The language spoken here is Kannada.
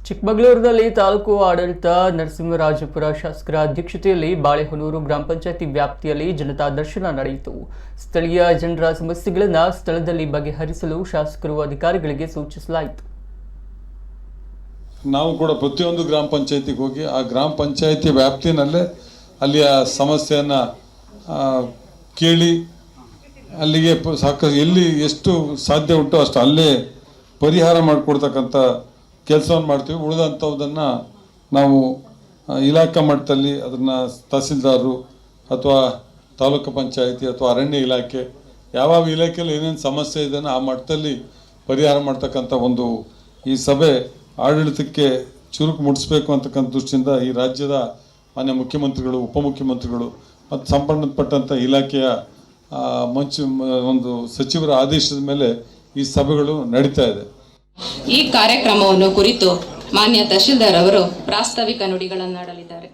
ಚಿಕ್ಕಮಗಳೂರಿನಲ್ಲಿ ತಾಲೂಕು ಆಡಳಿತ ನರಸಿಂಹರಾಜಪುರ ಶಾಸಕರ ಅಧ್ಯಕ್ಷತೆಯಲ್ಲಿ ಬಾಳೆಹೊನ್ನೂರು ಗ್ರಾಮ ಪಂಚಾಯತಿ ವ್ಯಾಪ್ತಿಯಲ್ಲಿ ಜನತಾ ದರ್ಶನ ನಡೆಯಿತು. ಸ್ಥಳೀಯ ಜನರ ಸಮಸ್ಯೆಗಳನ್ನು ಸ್ಥಳದಲ್ಲಿ ಬಗೆಹರಿಸಲು ಶಾಸಕರು ಅಧಿಕಾರಿಗಳಿಗೆ ಸೂಚಿಸಲಾಯಿತು. ನಾವು ಕೂಡ ಪ್ರತಿಯೊಂದು ಗ್ರಾಮ ಪಂಚಾಯತಿಗೆ ಹೋಗಿ ಆ ಗ್ರಾಮ ಪಂಚಾಯತಿ ವ್ಯಾಪ್ತಿನಲ್ಲೇ ಅಲ್ಲಿಯ ಸಮಸ್ಯೆಯನ್ನು ಕೇಳಿ ಅಲ್ಲಿಗೆ ಸಾಕಷ್ಟು ಎಲ್ಲಿ ಎಷ್ಟು ಸಾಧ್ಯ ಉಂಟು ಅಷ್ಟು ಅಲ್ಲೇ ಪರಿಹಾರ ಮಾಡಿಕೊಡ್ತಕ್ಕಂಥ ಕೆಲಸವನ್ನು ಮಾಡ್ತೀವಿ. ಉಳಿದಂಥದ್ದನ್ನು ನಾವು ಇಲಾಖಾ ಮಟ್ಟದಲ್ಲಿ ಅದನ್ನು ತಹಸೀಲ್ದಾರರು ಅಥವಾ ತಾಲೂಕು ಪಂಚಾಯತಿ ಅಥವಾ ಅರಣ್ಯ ಇಲಾಖೆ ಯಾವ ಇಲಾಖೆಯಲ್ಲಿ ಏನೇನು ಸಮಸ್ಯೆ ಇದನ್ನು ಆ ಮಟ್ಟದಲ್ಲಿ ಪರಿಹಾರ ಮಾಡ್ತಕ್ಕಂಥ ಒಂದು ಈ ಸಭೆ ಆಡಳಿತಕ್ಕೆ ಚುರುಕು ಮುಟ್ಟಿಸ್ಬೇಕು ಅಂತಕ್ಕಂಥ ದೃಷ್ಟಿಯಿಂದ ಈ ರಾಜ್ಯದ ಮಾನ್ಯ ಮುಖ್ಯಮಂತ್ರಿಗಳು, ಉಪಮುಖ್ಯಮಂತ್ರಿಗಳು ಮತ್ತು ಸಂಬಂಧಪಟ್ಟಂಥ ಇಲಾಖೆಯ ಒಂದು ಸಚಿವರ ಆದೇಶದ ಮೇಲೆ ಈ ಸಭೆಗಳು ನಡೀತಾ ಇದೆ. ಈ ಕಾರ್ಯಕ್ರಮವನ್ನು ಕುರಿತು ಮಾನ್ಯ ತಹಶೀಲ್ದಾರ್ ಅವರು ಪ್ರಾಸ್ತಾವಿಕ ನುಡಿಗಳನ್ನಾಡಲಿದ್ದಾರೆ.